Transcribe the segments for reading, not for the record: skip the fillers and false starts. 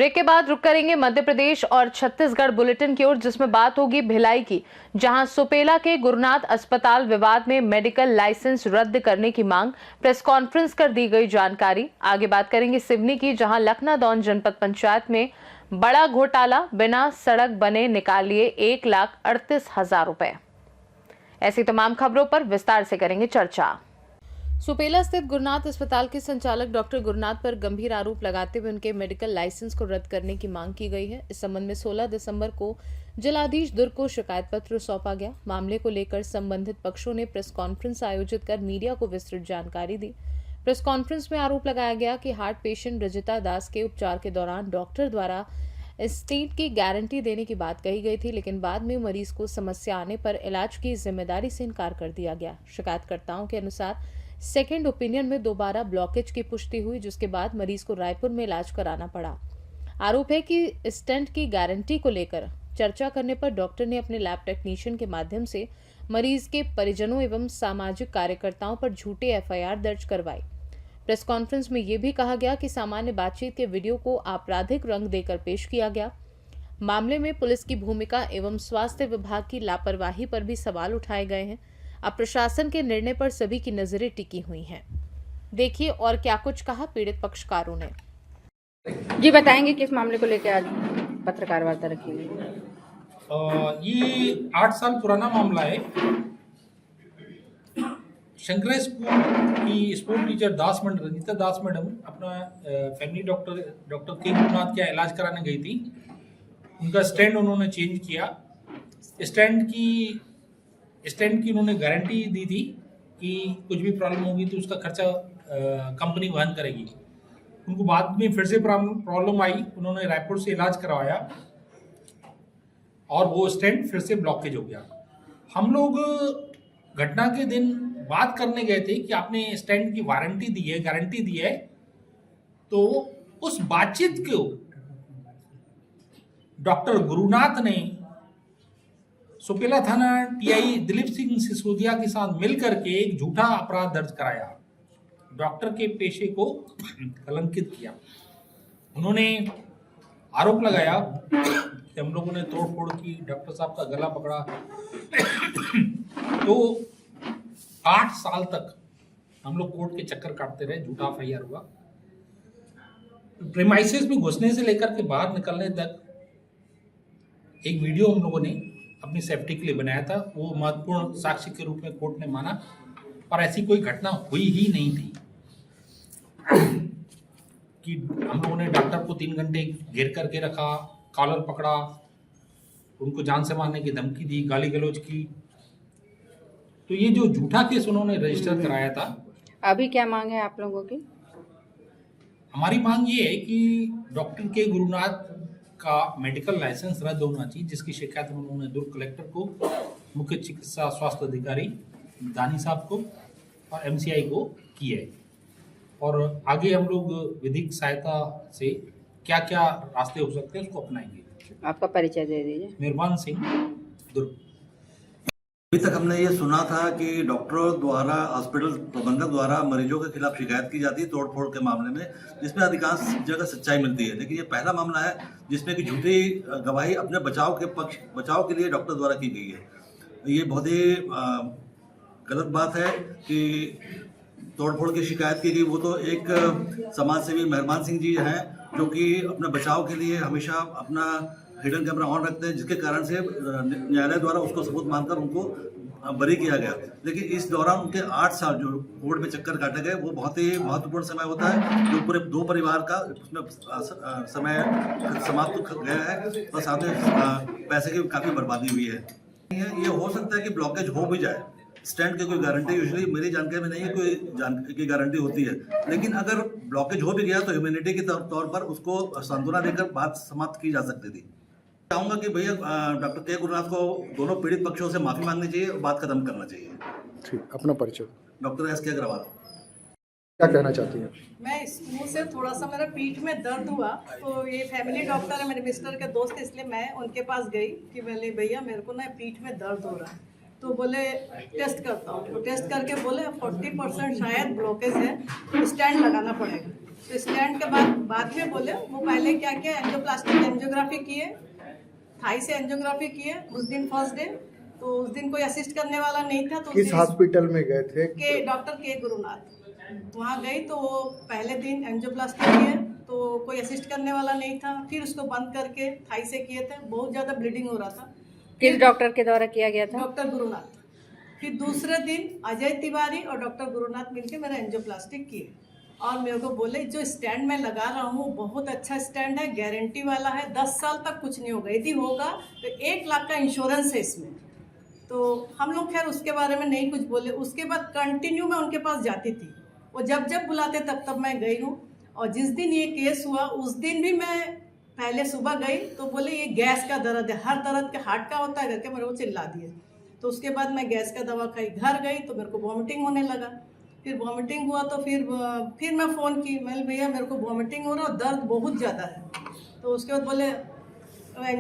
Break के बाद रुक करेंगे मध्य प्रदेश और छत्तीसगढ़ बुलेटिन की ओर, जिसमें बात होगी भिलाई की, जहां सुपेला के गुरुनाथ अस्पताल विवाद में मेडिकल लाइसेंस रद्द करने की मांग, प्रेस कॉन्फ्रेंस कर दी गई जानकारी। आगे बात करेंगे सिवनी की, जहां लखनादौन जनपद पंचायत में बड़ा घोटाला, बिना सड़क बने निकाल लिए 1,38,000 रुपए। ऐसी तमाम खबरों पर विस्तार से करेंगे चर्चा। सुपेला स्थित गुरुनाथ अस्पताल के संचालक डॉक्टर गुरुनाथ पर गंभीर आरोप लगाते हुए उनके मेडिकल लाइसेंस को रद्द करने की मांग की गई है। इस संबंध में 16 दिसंबर को जिलाधीश दुर्ग को शिकायत पत्र सौंपा गया। मामले को लेकर संबंधित पक्षों ने प्रेस कॉन्फ्रेंस आयोजित कर मीडिया को विस्तृत जानकारी दी। प्रेस कॉन्फ्रेंस में आरोप लगाया गया कि हार्ट पेशेंट रजिता दास के उपचार के दौरान डॉक्टर द्वारा स्टेट की गारंटी देने की बात कही गई थी, लेकिन बाद में मरीज को समस्या आने पर इलाज की जिम्मेदारी से इनकार कर दिया गया। शिकायतकर्ताओं के अनुसार सेकेंड ओपिनियन में दोबारा ब्लॉकेज की पुष्टि हुई, जिसके बाद मरीज को रायपुर में इलाज कराना पड़ा। आरोप है कि स्टेंट की गारंटी को लेकर चर्चा करने पर डॉक्टर ने अपने लैब टेक्नीशियन के माध्यम से मरीज के परिजनों एवं सामाजिक कार्यकर्ताओं पर झूठे एफआईआर दर्ज करवाई। प्रेस कॉन्फ्रेंस में यह भी कहा गया कि सामान्य बातचीत के वीडियो को आपराधिक रंग देकर पेश किया गया। मामले में पुलिस की भूमिका एवं स्वास्थ्य विभाग की लापरवाही पर भी सवाल उठाए गए हैं। अब प्रशासन के निर्णय पर सभी की नजरें टिकी हुई हैं। देखिए और क्या कुछ कहा पीड़ित पक्षकारों ने। जी बताएंगे किस मामले को लेकर आज पत्रकार वार्ता रखी गई? ये 8 साल पुराना मामला है। शंकरा स्कूल की स्पोर्ट टीचर रंजिता दास मैडम अपना फैमिली डॉक्टर के गुरुनाथ का इलाज कराने गई थी। उनका स्टैंड उन्होंने चेंज किया। स्टैंड की उन्होंने गारंटी दी थी कि कुछ भी प्रॉब्लम होगी तो उसका खर्चा कंपनी वहन करेगी। उनको बाद में फिर से प्रॉब्लम आई, उन्होंने रायपुर से इलाज करवाया और वो स्टैंड फिर से ब्लॉकेज हो गया। हम लोग घटना के दिन बात करने गए थे कि आपने स्टैंड की गारंटी दी है, तो उस बातचीत को डॉक्टर गुरुनाथ ने सुपेला थाना टीआई दिलीप सिंह सिसोदिया के साथ मिलकर के एक झूठा अपराध दर्ज कराया, डॉक्टर के पेशे को कलंकित किया। उन्होंने आरोप लगाया कि हम लोगों ने तोड़फोड़ की, डॉक्टर साहब का गला पकड़ा। तो 8 साल तक हम लोग कोर्ट के चक्कर काटते रहे, झूठा एफआईआर हुआ। प्रीमाइसेस में घुसने से लेकर के बाहर निकलने तक एक वीडियो हम लोगों ने अपनी सेफ्टी के लिए बनाया था। वो महत्वपूर्ण साक्ष्य के रूप में कोर्ट ने माना, पर ऐसी कोई घटना हुई ही नहीं थी कि हम लोगों ने डॉक्टर को 3 घंटे घेर करके रखा, कॉलर पकड़ा, उनको जान से मारने की धमकी दी, गाली गलौज की। तो ये जो झूठा केस उन्होंने रजिस्टर कराया था। अभी क्या मांग है आप लोगों की? हमारी मांग ये है कि डॉक्टर के गुरुनाथ का मेडिकल लाइसेंस रद्द होना चाहिए, जिसकी शिकायत उन्होंने दुर्ग कलेक्टर को, मुख्य चिकित्सा स्वास्थ्य अधिकारी दानी साहब को और एमसीआई को की है। और आगे हम लोग विधिक सहायता से क्या क्या रास्ते हो सकते हैं उसको अपनाएंगे। आपका परिचय दे दीजिए। मेहरबान सिंह, दुर्ग। अभी तक हमने ये सुना था कि डॉक्टरों द्वारा, हॉस्पिटल प्रबंधक द्वारा मरीजों के खिलाफ शिकायत की जाती है तोड़फोड़ के मामले में, जिसमें अधिकांश जगह सच्चाई मिलती है। लेकिन ये पहला मामला है जिसमें कि झूठी गवाही अपने बचाव के लिए डॉक्टर द्वारा की गई है। ये बहुत ही गलत बात है कि तोड़फोड़ की शिकायत की गई। वो तो एक समाज सेवी मेहरबान सिंह जी हैं, जो कि अपने बचाव के लिए हमेशा अपना हिडन कैमरा ऑन रखते हैं, जिसके कारण से न्यायालय द्वारा उसको सबूत मानकर उनको बरी किया गया। लेकिन इस दौरान उनके 8 साल जो कोर्ट में चक्कर काटे गए, वो बहुत ही महत्वपूर्ण समय होता है, जो पूरे 2 परिवार का उसमें समय समाप्त गया है और साथ में पैसे की काफ़ी बर्बादी हुई है। ये हो सकता है कि ब्लॉकेज हो भी जाए। स्टैंड की कोई गारंटी यूजुअली मेरी जानकारी में नहीं है, कोई गारंटी होती है। लेकिन अगर ब्लॉकेज हो भी गया तो ह्यूमैनिटी के तौर पर उसको सांत्वना देकर बात समाप्त की जा सकती थी। चाहूँगा कि भैया डॉक्टर के गुरुनाथ को दोनों पीड़ित पक्षों से माफ़ी मांगनी चाहिए और बात खत्म करना चाहिए। ठीक, अपना परिचय। डॉक्टर एस के अग्रवाल। क्या कहना चाहती हैं? मैं स्कूल से थोड़ा सा मेरा पीठ में दर्द हुआ, तो ये फैमिली डॉक्टर है मेरे मिस्टर के दोस्त, इसलिए मैं उनके पास गई कि बोले भैया मेरे को ना पीठ में दर्द हो रहा है, तो बोले टेस्ट करता हूँ। तो टेस्ट करके बोले 40% शायद ब्लॉकेज है, तो स्टैंड लगाना पड़ेगा। तो स्टैंड के बाद में बोले वो पहले क्या किया, एंजियोप्लास्टिक एंजियोग्राफी किए, थाई से एंजियोग्राफी किए उस दिन फर्स्ट डे। तो उस दिन कोई असिस्ट करने वाला नहीं था, तो किस हॉस्पिटल में गए थे? के डॉक्टर के गुरुनाथ वहाँ गई। तो वो पहले दिन एंजियोप्लास्टी किए तो कोई असिस्ट करने वाला नहीं था, फिर उसको बंद करके थाई से किए थे, बहुत ज़्यादा ब्लीडिंग हो रहा था। किस डॉक्टर के द्वारा किया गया था? डॉक्टर गुरुनाथ। फिर दूसरे दिन अजय तिवारी और डॉक्टर गुरुनाथ मिलके मेरा एंजियोप्लास्टिक किए और मेरे को बोले जो स्टैंड में लगा रहा हूँ बहुत अच्छा स्टैंड है, गारंटी वाला है, 10 साल तक कुछ नहीं होगा, यदि होगा तो 1 लाख का इंश्योरेंस है इसमें। तो हम लोग खैर उसके बारे में नहीं कुछ बोले। उसके बाद कंटिन्यू मैं उनके पास जाती थी, वो जब जब बुलाते तब मैं गई हूँ। और जिस दिन ये केस हुआ उस दिन भी मैं पहले सुबह गई तो बोले ये गैस का दर्द है, हर दर्द के हार्ट का होता है करके मेरे को चिल्ला दिए। तो उसके बाद मैं गैस का दवा खाई, घर गई तो मेरे को वॉमिटिंग होने लगा। फिर वॉमिटिंग हुआ तो फिर मैं फ़ोन की, मैं भैया मेरे को वॉमिटिंग हो रहा है और दर्द बहुत ज़्यादा है। तो उसके बाद बोले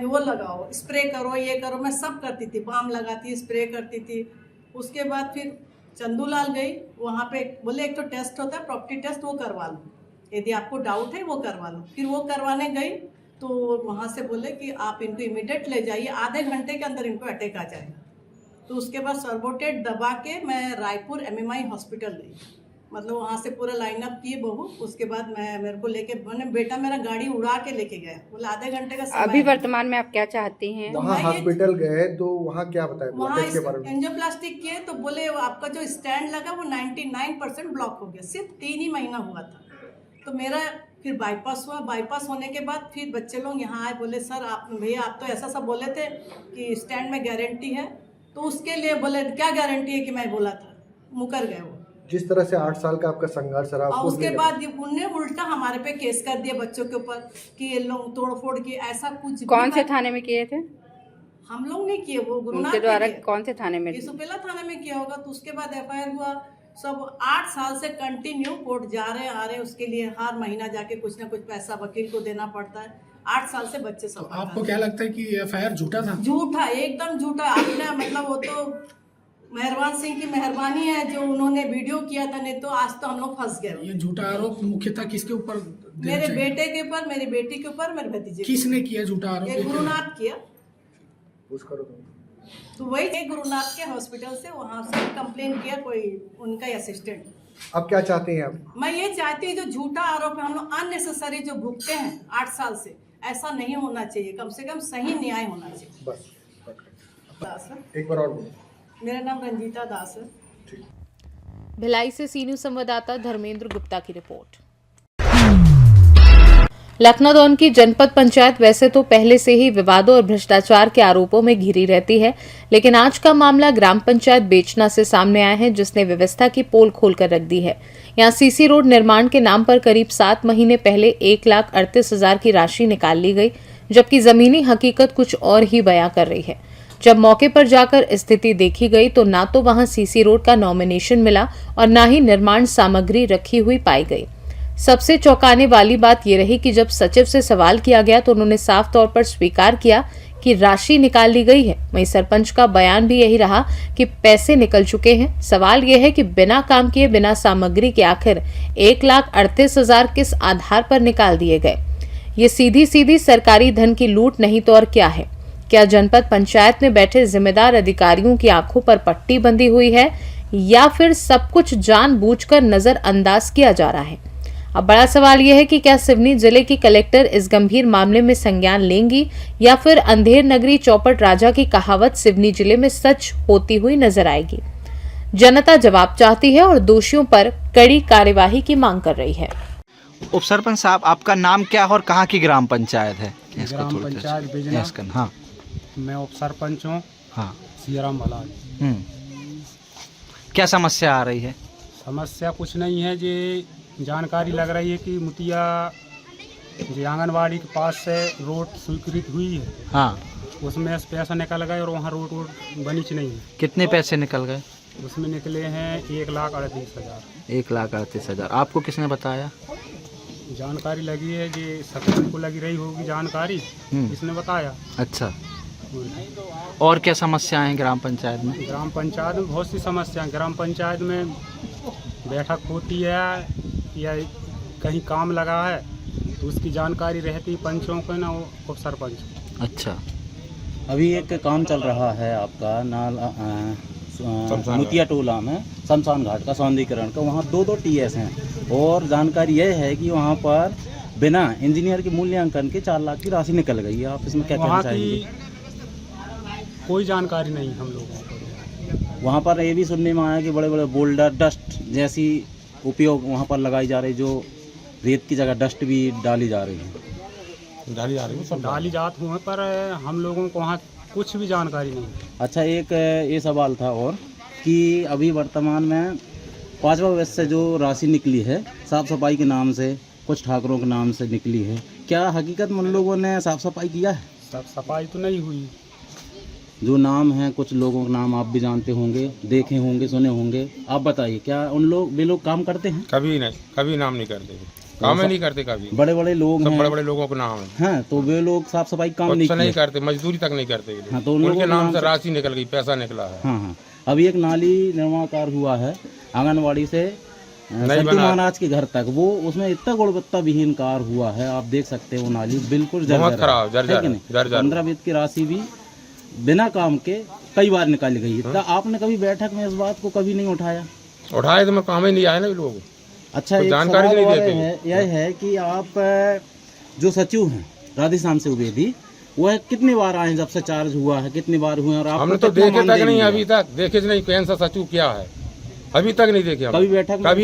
वो लगाओ, स्प्रे करो, ये करो, मैं सब करती थी, बाम लगाती, स्प्रे करती थी। उसके बाद फिर चंदूलाल गई, वहाँ पे बोले एक तो टेस्ट होता है प्रॉपर्टी टेस्ट, वो करवा लो, यदि आपको डाउट है वो करवा लो। फिर वो करवाने गई तो वहाँ से बोले कि आप इनको इमीडिएट ले जाइए, आधे घंटे के अंदर इनको अटैक आ जाएगा। तो उसके बाद सर्बोटेट दबा के मैं रायपुर MMI हॉस्पिटल गई, मतलब वहाँ से पूरा लाइनअप किए बहू। उसके बाद मेरे को लेके मैंने बेटा मेरा गाड़ी उड़ा के लेके गया, बोला आधे घंटे का समय। अभी वर्तमान में आप क्या चाहती हैं? वहाँ हॉस्पिटल गए तो वहाँ क्या बताया वहाँ ब्लॉकेज के बारे में? एंजियोप्लास्टिक किए तो बोले आपका जो स्टैंड लगा वो 99% ब्लॉक हो गया, सिर्फ 3 ही महीना हुआ था। तो मेरा फिर बाईपास हुआ, बाईपास होने के बाद फिर बच्चे लोग यहाँ आए, बोले सर आप भैया आप तो ऐसा सब बोले थे कि स्टैंड में गारंटी है, तो उसके लिए बोले क्या गारंटी है कि मैं बोला था, मुकर गए वो। जिस तरह से 8 साल का आपका संघर्ष रहा, और उसके बाद उनने उल्टा हमारे पे केस कर दिया बच्चों के ऊपर कि ये लोग तोड़फोड़ की, ऐसा कुछ। कौन से थाने में किए थे? हम लोग नहीं किए, वो गुरुनाथ उनके द्वारा ने किए। कौन से थाने में? सुपेला थाने में किया होगा। तो उसके बाद FIR हुआ, सब 8 साल से कंटिन्यू कोर्ट जा रहे आ रहे, उसके लिए हर महीना जाके कुछ ना कुछ पैसा वकील को देना पड़ता है। 8 साल से बच्चे सब। आपको क्या लगता है कि FIR झूठा था? झूठा, एकदम झूठा। आपने मतलब वो तो मेहरबान सिंह की मेहरबानी है जो उन्होंने वीडियो किया था, नहीं तो आज तो हम लोग फंस गए। ये झूठा आरोप मुख्यतः किसके ऊपर? मेरे बेटे के ऊपर, मेरी बेटी के ऊपर, मेरे भतीजे। किसने किया झूठा आरोप? ये गुरुनाथ किया। तो वही गुरुनाथ के हॉस्पिटल से वहाँ से कंप्लेन किया कोई उनका असिस्टेंट। अब क्या चाहते हैं आप? मैं ये चाहती हूँ जो झूठा आरोप है हम लोग अननेसेसरी जो भुगते हैं 8 साल से, ऐसा नहीं होना चाहिए, कम से कम सही न्याय होना चाहिए। बस दास है। एक बार और बोलो। मेरा नाम रंजीता दास है। भिलाई से सीनू संवाददाता धर्मेंद्र गुप्ता की रिपोर्ट। लखनऊ दौन की जनपद पंचायत वैसे तो पहले से ही विवादों और भ्रष्टाचार के आरोपों में घिरी रहती है, लेकिन आज का मामला ग्राम पंचायत बेचना से सामने आया है, जिसने व्यवस्था की पोल खोलकर रख दी है। यहां सीसी रोड निर्माण के नाम पर करीब 7 महीने पहले 1,38,000 की राशि निकाल ली गई, जबकि जमीनी हकीकत कुछ और ही बयां कर रही है। जब मौके पर जाकर स्थिति देखी गई तो ना तो वहां सीसी रोड का नॉमिनेशन मिला और ना ही निर्माण सामग्री रखी हुई पाई गई। सबसे चौंकाने वाली बात यह रही कि जब सचिव से सवाल किया गया तो उन्होंने साफ तौर पर स्वीकार किया कि राशि निकाल ली गई है। वहीं सरपंच का बयान भी यही रहा कि पैसे निकल चुके हैं। सवाल यह है कि बिना काम किए, बिना सामग्री के आखिर 1,38,000 किस आधार पर निकाल दिए गए? ये सीधी सीधी सरकारी धन की लूट नहीं तो और क्या है? क्या जनपद पंचायत में बैठे जिम्मेदार अधिकारियों की आंखों पर पट्टी बंधी हुई है या फिर सब कुछ जानबूझकर नजरअंदाज किया जा रहा है? अब बड़ा सवाल यह है कि क्या सिवनी जिले की कलेक्टर इस गंभीर मामले में संज्ञान लेंगी या फिर अंधेर नगरी चौपट राजा की कहावत सिवनी जिले में सच होती हुई नजर आएगी? जनता जवाब चाहती है और दोषियों पर कड़ी कार्यवाही की मांग कर रही है। उप सरपंच साहब, आपका नाम क्या है और कहाँ की ग्राम पंचायत है? ग्राम पंचायत बिजना। हाँ, मैं उप सरपंच हूँ। हाँ, सियाराम भलाल। क्या समस्या आ रही है? समस्या कुछ नहीं है, जी जानकारी लग रही है कि मुतिया जी आंगनबाड़ी के पास से रोड स्वीकृत हुई है। हाँ, उसमें से पैसा निकल गए और वहाँ रोड बनी नहीं है। कितने पैसे निकल गए? उसमें निकले हैं 1,38,000। 1,38,000। आपको किसने बताया? जानकारी लगी है जी, सरपंच को लगी रही होगी जानकारी, इसने बताया। अच्छा, और क्या समस्याएं हैं ग्राम पंचायत में? ग्राम पंचायत में बहुत सी समस्याएं। ग्राम पंचायत में बैठक होती है या कहीं काम लगा है तो उसकी जानकारी रहती पंचों को ना वो सरपंच। अच्छा। अभी एक काम चल रहा है आपका मुतिया टोला में शमशान घाट का सौंदर्यीकरण का, वहाँ 2 TS हैं और जानकारी यह है कि वहाँ पर बिना इंजीनियर के मूल्यांकन के 4 लाख की राशि निकल गई है। आप इसमें क्या कहना चाहेंगे? कोई जानकारी नहीं हम लोगों को। वहाँ पर ये भी सुनने में आया कि बड़े बड़े बोल्डर डस्ट जैसी उपयोग वहाँ पर लगाई जा रही, जो रेत की जगह डस्ट भी डाली जा रही है। डाली जात हुए पर हम लोगों को वहाँ कुछ भी जानकारी नहीं। अच्छा, एक ये सवाल था और कि अभी वर्तमान में 5वां वर्ष से जो राशि निकली है साफ़ सफाई के नाम से, कुछ ठाकुरों के नाम से निकली है, क्या हकीकत में उन लोगों ने साफ़ सफाई किया है? साफ सफाई तो नहीं हुई। जो नाम है कुछ लोगों के नाम आप भी जानते होंगे, देखे होंगे, सुने होंगे, आप बताइए क्या वे लोग काम करते हैं? कभी नहीं, कभी नाम नहीं करते, काम ही नहीं करते। कभी बड़े बड़े लोग हैं, बड़े बड़े लोगों के नाम है, तो वे लोग साफ सफाई काम नहीं करते, मजदूरी तक नहीं करते। हाँ, तो उनके नाम से राशि निकल गई, पैसा निकला है। हाँ, अभी एक नाली निर्माण कार्य हुआ है आंगनवाड़ी से संतू महाराज के घर तक, वो उसमें इतना गुणवत्ता विहीन कार्य हुआ है, आप देख सकते हैं वो नाली बिल्कुल बहुत खराब, 15 वित्त की राशि भी बिना काम के कई बार निकाली गई है। आपने कभी बैठक में इस बात को कभी नहीं उठाया? उठाए तो मैं काम ही नहीं आए ना लोग। अच्छा, एक जानकारी नहीं देते। यह है कि आप जो सचिव हैं राधेश्याम द्विवेदी, वह कितनी बार आए जब से चार्ज हुआ है, कितनी बार हुए? और हमने तो देखे तक नहीं, अभी तक देखे नहीं कौन सा सचिव क्या है, अभी तक नहीं देखे। कभी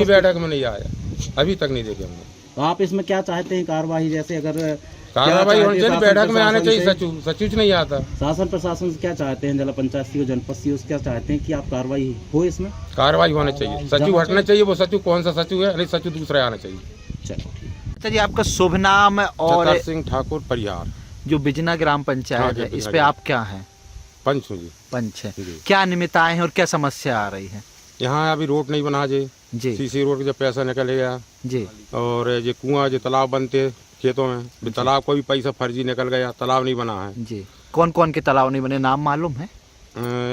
बैठक में नहीं आया, अभी तक नहीं देखे हमने। तो आप इसमें क्या चाहते हैं कार्रवाई? जैसे अगर कार्रवाई होनी चाहिए, बैठक में आना चाहिए, सचिव नहीं आता। शासन प्रशासन से क्या चाहते हैं? जिला पंचायत सी जनपद सी क्या चाहते हैं कि आप कार्रवाई हो? इसमें कार्रवाई होनी चाहिए, सचिव हटना चाहिए। वो सचिव कौन सा सचिव है, नहीं सचिव दूसरा आना चाहिए। चलो, अच्छा जी, आपका शुभ नाम और सिंह ठाकुर परिहार, जो बिजना ग्राम पंचायत है, इस पे आप क्या हैं? पंच हूँ जी। पंच है। क्या निमित्त आए हैं और क्या समस्या आ रही है? यहाँ अभी रोड नहीं बना जी, सीसी रोड के जब पैसा निकल गया जी, और ये कुआं जो तालाब बनते खेतों में, तालाब को भी पैसा फर्जी निकल गया, तालाब नहीं बना है जी। कौन कौन के तालाब नहीं बने, नाम मालूम है?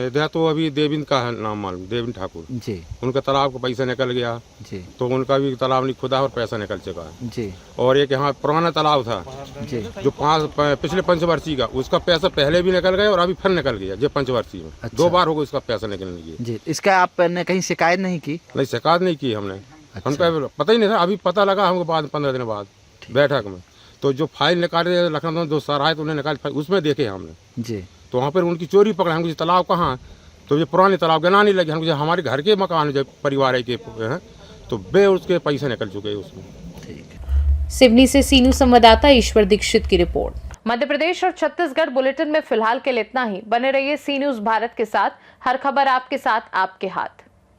इधर तो अभी देविंद का है नाम मालूम, देविंद ठाकुर जी, उनका तालाब का पैसा निकल गया जी, तो उनका भी तालाब नहीं खुदा और पैसा निकल चुका है जी। और एक यहाँ पुराना तालाब था जी, जो पिछले पंचवर्षीय का, उसका पैसा पहले भी निकल गया और अभी फिर निकल गया, जो पंचवर्षीय में। अच्छा। 2 बार हो गया उसका पैसा निकलने की जी। इसका आपने कहीं शिकायत नहीं की? नहीं, शिकायत नहीं की हमने। अच्छा। हमको पता ही नहीं था, अभी पता लगा हमको बाद 15 दिन बाद बैठक में, तो जो फाइल निकाले लखनऊ 2 सराय, तो उन्हें निकाले, उसमें देखे हमने जी, तो वहाँ पर उनकी चोरी पकड़ा। हमको तालाब कहाँ, तो ये पुराने तालाब गिना नहीं लगे हमको, हमारे घर के मकान जो परिवार के हैं, तो बे उसके पैसे निकल चुके हैं उसमें। ठीक। सिवनी से सीनू संवाददाता ईश्वर दीक्षित की रिपोर्ट। मध्य प्रदेश और छत्तीसगढ़ बुलेटिन में फिलहाल के लिए इतना ही। बने रहिए सी न्यूज़ भारत के साथ, हर खबर आपके साथ, आपके हाथ।